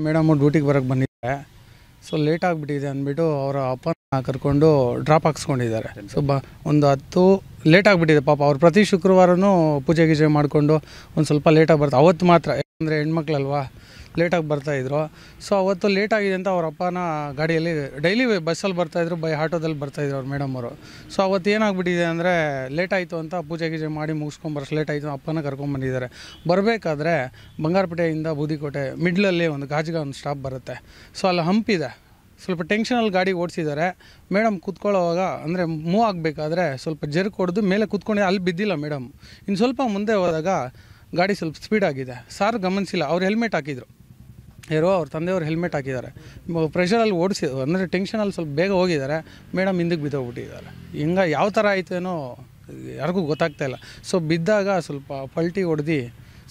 Madam ಡ್ಯೂಟಿಗೆ ಬರೋಕ್ಕೆ ಬಂದಿದ್ದಾರೆ. ಸೊ ಲೇಟ್ ಆಗಿಬಿಟ್ಟಿದೆ ಅಂದ್ಬಿಟ್ಟು ಅವರ ಅಪ್ಪನ ಕರ್ಕೊಂಡು ಡ್ರಾಪ್ ಹಾಕ್ಸ್ಕೊಂಡಿದ್ದಾರೆ. ಸೊ ಒಂದು 10 ಲೇಟ್ ಆಗಿಬಿಟ್ಟಿದೆ ಪಾಪ. ಅವ್ರು ಪ್ರತಿ ಶುಕ್ರವಾರನೂ ಪೂಜೆ ಗೀಜೆ ಮಾಡಿಕೊಂಡು ಒಂದು ಸ್ವಲ್ಪ ಲೇಟಾಗಿ ಬರ್ತಾರೆ. ಅವತ್ತು ಮಾತ್ರ, ಯಾಕಂದರೆ ಹೆಣ್ಮಕ್ಳಲ್ವಾ, ಲೇಟಾಗಿ ಬರ್ತಾಯಿದ್ರು. ಸೊ ಅವತ್ತು ಲೇಟ್ ಆಗಿದೆ ಅಂತ ಅವ್ರ ಅಪ್ಪನ ಗಾಡಿಯಲ್ಲಿ ಡೈಲಿ ಬಸ್ಸಲ್ಲಿ ಬರ್ತಾಯಿದ್ರು, ಆಟೋದಲ್ಲಿ ಬರ್ತಾಯಿದ್ರು ಅವ್ರು ಮೇಡಮ್ ಅವರು. ಸೊ ಅವತ್ತು ಏನಾಗ್ಬಿಟ್ಟಿದೆ ಅಂದರೆ ಲೇಟ್ ಆಯಿತು ಅಂತ ಪೂಜೆ ಗೀಜೆ ಮಾಡಿ ಮುಗಿಸ್ಕೊಂಬರೋಷ್ಟು ಲೇಟ್ ಆಯಿತು. ಅಪ್ಪನ ಕರ್ಕೊಂಬಂದಿದ್ದಾರೆ. ಬರಬೇಕಾದ್ರೆ ಬಂಗಾರಪೇಟೆಯಿಂದ ಬೂದಿಕೋಟೆ ಮಿಡ್ಲಲ್ಲಿ ಒಂದು ಗಾಜ್ಗ ಒಂದು ಸ್ಟಾಪ್ ಬರುತ್ತೆ. ಸೊ ಅಲ್ಲಿ ಹಂಪಿದೆ, ಸ್ವಲ್ಪ ಟೆನ್ಷನಲ್ಲಿ ಗಾಡಿ ಓಡಿಸಿದ್ದಾರೆ. ಮೇಡಮ್ ಕೂತ್ಕೊಳ್ಳೋವಾಗ ಅಂದರೆ ಮೂವ್ ಆಗಬೇಕಾದ್ರೆ ಸ್ವಲ್ಪ ಜರ್ಕ್ ಹೊಡೆದು ಮೇಲೆ ಕೂತ್ಕೊಂಡು ಅಲ್ಲಿ ಬಿದ್ದಿಲ್ಲ ಮೇಡಮ್. ಇನ್ನು ಸ್ವಲ್ಪ ಮುಂದೆ ಹೋದಾಗ ಗಾಡಿ ಸ್ವಲ್ಪ ಸ್ಪೀಡಾಗಿದೆ. ಸಾರ್ ಗಮನಿಸಿಲ್ಲ, ಅವ್ರು ಹೆಲ್ಮೆಟ್ ಹಾಕಿದ್ರು, ಯಾರೋ ಅವ್ರ ತಂದೆಯವ್ರು ಹೆಲ್ಮೆಟ್ ಹಾಕಿದ್ದಾರೆ. ಪ್ರೆಷರಲ್ಲಿ ಓಡಿಸಿ ಅಂದರೆ ಟೆನ್ಷನಲ್ಲಿ ಸ್ವಲ್ಪ ಬೇಗ ಹೋಗಿದ್ದಾರೆ. ಮೇಡಮ್ ಹಿಂದಕ್ಕೆ ಬಿದ್ದೋಗ್ಬಿಟ್ಟಿದ್ದಾರೆ. ಯಾವ ಥರ ಆಯಿತು ಏನೋ ಯಾರಿಗೂ ಗೊತ್ತಾಗ್ತಾಯಿಲ್ಲ. ಸೊ ಬಿದ್ದಾಗ ಸ್ವಲ್ಪ ಪಲ್ಟಿ ಹೊಡೆದು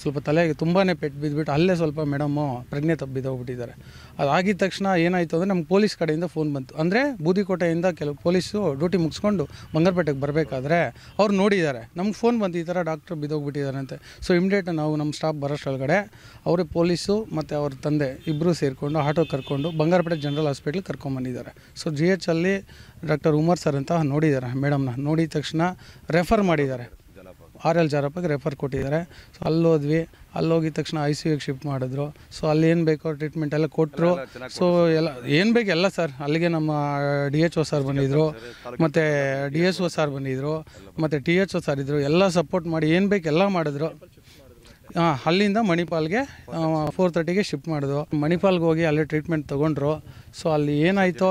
ಸ್ವಲ್ಪ ತಲೆಗೆ ತುಂಬಾ ಪೆಟ್ಟು ಬಿದ್ದುಬಿಟ್ಟು ಅಲ್ಲೇ ಸ್ವಲ್ಪ ಮೇಡಮ್ಮು ಪ್ರಜ್ಞೆ ತಪ್ಪಿದ್ದೋಗ್ಬಿಟ್ಟಿದ್ದಾರೆ. ಅದಾಗಿದ ತಕ್ಷಣ ಏನಾಯಿತು ಅಂದರೆ ನಮ್ಗೆ ಪೊಲೀಸ್ ಕಡೆಯಿಂದ ಫೋನ್ ಬಂತು. ಅಂದರೆ ಬೂದಿಕೋಟೆಯಿಂದ ಕೆಲವು ಪೊಲೀಸು ಡ್ಯೂಟಿ ಮುಗಿಸ್ಕೊಂಡು ಬಂಗಾರಪೇಟೆಗೆ ಬರಬೇಕಾದ್ರೆ ಅವ್ರು ನೋಡಿದ್ದಾರೆ. ನಮ್ಗೆ ಫೋನ್ ಬಂತು, ಈ ಥರ ಡಾಕ್ಟ್ರು ಬಿದ್ದೋಗ್ಬಿಟ್ಟಿದ್ದಾರೆ ಅಂತೆ. ಸೊ ಇಮಿಡಿಯೇಟ್ ನಾವು ನಮ್ಮ ಸ್ಟಾಫ್ ಬರೋಷ್ಟೊಳಗಡೆ ಅವರೇ ಪೊಲೀಸು ಮತ್ತು ಅವ್ರ ತಂದೆ ಇಬ್ಬರು ಸೇರಿಕೊಂಡು ಆಟೋ ಕರ್ಕೊಂಡು ಬಂಗಾರಪೇಟೆ ಜನರಲ್ ಹಾಸ್ಪಿಟ್ಲಿಗೆ ಕರ್ಕೊಂಬಂದಿದ್ದಾರೆ. ಸೊ GH ಅಲ್ಲಿ ಡಾಕ್ಟರ್ ಉಮರ್ ಸರ್ ಅಂತ ನೋಡಿದ್ದಾರೆ ಮೇಡಮ್ನ. ನೋಡಿದ ತಕ್ಷಣ ರೆಫರ್ ಮಾಡಿದ್ದಾರೆ, RL ಜಾರಪ್ಪಗೆ ರೆಫರ್ ಕೊಟ್ಟಿದ್ದಾರೆ. ಸೊ ಅಲ್ಲೋದ್ವಿ. ಅಲ್ಲೋಗಿದ ತಕ್ಷಣ ICUಗೆ ಶಿಫ್ಟ್ ಮಾಡಿದ್ರು. ಸೊ ಅಲ್ಲಿ ಏನು ಬೇಕೋ ಟ್ರೀಟ್ಮೆಂಟ್ ಎಲ್ಲ ಕೊಟ್ಟರು. ಸೊ ಎಲ್ಲ ಏನು ಬೇಕು ಎಲ್ಲ ಸರ್, ಅಲ್ಲಿಗೆ ನಮ್ಮ DHO ಸರ್ ಬಂದಿದ್ದರು, ಮತ್ತು DSO ಸರ್ ಬಂದಿದ್ದರು, ಮತ್ತು THO ಸರ್ ಇದ್ದರು. ಎಲ್ಲ ಸಪೋರ್ಟ್ ಮಾಡಿ ಏನು ಬೇಕು ಎಲ್ಲ ಮಾಡಿದ್ರು. ಅಲ್ಲಿಂದ ಮಣಿಪಾಲ್ಗೆ 4:30ಗೆ ಶಿಫ್ಟ್ ಮಾಡಿದ್ರು. ಮಣಿಪಾಲ್ಗೆ ಹೋಗಿ ಅಲ್ಲೇ ಟ್ರೀಟ್ಮೆಂಟ್ ತೊಗೊಂಡ್ರು. ಸೊ ಅಲ್ಲಿ ಏನಾಯಿತೋ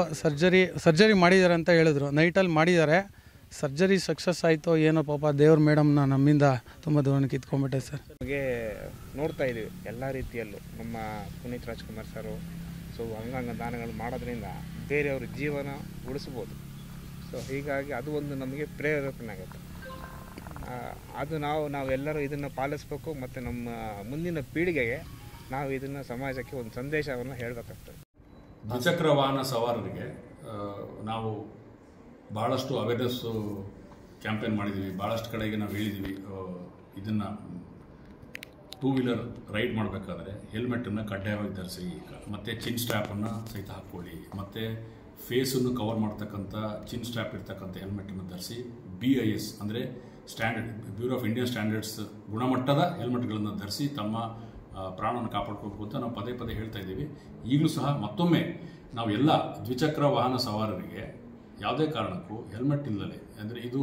ಸರ್ಜರಿ ಮಾಡಿದ್ದಾರೆ ಅಂತ ಹೇಳಿದ್ರು. ನೈಟಲ್ಲಿ ಮಾಡಿದ್ದಾರೆ. ಸರ್ಜರಿ ಸಕ್ಸಸ್ ಆಯಿತು ಏನೋ ಪಾಪ, ದೇವ್ರ ಮೇಡಮ್ನ ನಮ್ಮಿಂದ ತುಂಬ ದೂರಕ್ಕೆ ಕಿತ್ಕೊಂಡ್ಬಿಟ್ಟೆ ಸರ್. ನಮಗೆ ನೋಡ್ತಾ ಇದ್ದೀವಿ ಎಲ್ಲ ರೀತಿಯಲ್ಲೂ ನಮ್ಮ ಪುನೀತ್ ರಾಜ್ಕುಮಾರ್ ಸರು. ಸೊ ಅಂಗಾಂಗ ದಾನಗಳು ಮಾಡೋದ್ರಿಂದ ಬೇರೆಯವ್ರ ಜೀವನ ಉಳಿಸ್ಬೋದು. ಸೊ ಹೀಗಾಗಿ ಅದು ಒಂದು ನಮಗೆ ಪ್ರೇರೇಪಣೆ ಆಗುತ್ತೆ. ಅದು ನಾವೆಲ್ಲರೂ ಇದನ್ನು ಪಾಲಿಸ್ಬೇಕು ಮತ್ತು ನಮ್ಮ ಮುಂದಿನ ಪೀಳಿಗೆಗೆ ನಾವು ಇದನ್ನು ಸಮಾಜಕ್ಕೆ ಒಂದು ಸಂದೇಶವನ್ನು ಹೇಳಬೇಕಾಗ್ತದೆ. ದ್ವಿಚಕ್ರ ವಾಹನ ಸವಾರರಿಗೆ ನಾವು ಭಾಳಷ್ಟು ಅವೇರ್ನೆಸ್ಸು ಕ್ಯಾಂಪೇನ್ ಮಾಡಿದ್ದೀವಿ. ಭಾಳಷ್ಟು ಕಡೆಗೆ ನಾವು ಹೇಳಿದ್ದೀವಿ, ಇದನ್ನು 2 ವೀಲರ್ ರೈಡ್ ಮಾಡಬೇಕಾದ್ರೆ ಹೆಲ್ಮೆಟನ್ನು ಕಡ್ಡಾಯವಾಗಿ ಧರಿಸಿ, ಮತ್ತು ಚಿನ್ ಸ್ಟ್ರ್ಯಾಪನ್ನು ಸಹಿತ ಹಾಕ್ಕೊಳ್ಳಿ, ಮತ್ತು ಫೇಸನ್ನು ಕವರ್ ಮಾಡ್ತಕ್ಕಂಥ ಚಿನ್ ಸ್ಟ್ರ್ಯಾಪ್ ಇರ್ತಕ್ಕಂಥ ಹೆಲ್ಮೆಟನ್ನು ಧರಿಸಿ. BIS ಅಂದರೆ standard bureau of Indian standards ಗುಣಮಟ್ಟದ ಹೆಲ್ಮೆಟ್ಗಳನ್ನು ಧರಿಸಿ ತಮ್ಮ ಪ್ರಾಣವನ್ನು ಕಾಪಾಡ್ಕೋಬೇಕು ಅಂತ ನಾವು ಪದೇ ಪದೇ ಹೇಳ್ತಾ ಇದ್ದೀವಿ. ಈಗಲೂ ಸಹ ಮತ್ತೊಮ್ಮೆ ನಾವು ಎಲ್ಲ ದ್ವಿಚಕ್ರ ವಾಹನ ಸವಾರರಿಗೆ ಯಾವುದೇ ಕಾರಣಕ್ಕೂ ಹೆಲ್ಮೆಟ್ ಇಲ್ಲದೆ, ಅಂದರೆ ಇದು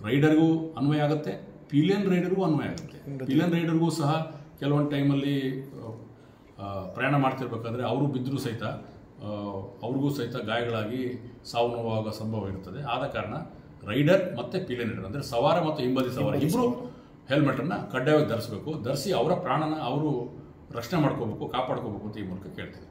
ರೈಡರ್ಗೂ ಅನ್ವಯ ಆಗುತ್ತೆ, ಪಿಲಿಯನ್ ರೈಡರ್ಗೂ ಅನ್ವಯ ಆಗುತ್ತೆ. ಪಿಲಿಯನ್ ರೈಡರ್ಗೂ ಸಹ ಕೆಲವೊಂದು ಟೈಮಲ್ಲಿ ಪ್ರಯಾಣ ಮಾಡ್ತಿರ್ಬೇಕಾದ್ರೆ ಅವರು ಬಿದ್ದರೂ ಸಹಿತ ಅವ್ರಿಗೂ ಸಹಿತ ಗಾಯಗಳಾಗಿ ಸಾವು ನೋವಾಗೋ ಸಂಭವ ಇರ್ತದೆ. ಆದ ಕಾರಣ ರೈಡರ್ ಮತ್ತು ಪಿಲಿಯನ್ ರೈಡರ್ ಅಂದರೆ ಸವಾರ ಮತ್ತು ಹಿಂಬದಿ ಸವಾರ ಇಬ್ಬರು ಹೆಲ್ಮೆಟನ್ನು ಕಡ್ಡಾಯವಾಗಿ ಧರಿಸಬೇಕು. ಧರಿಸಿ ಅವರ ಪ್ರಾಣನ ಅವರು ರಕ್ಷಣೆ ಮಾಡ್ಕೋಬೇಕು, ಕಾಪಾಡ್ಕೋಬೇಕು ಅಂತ ಈ ಮೂಲಕ ಕೇಳ್ತೀವಿ.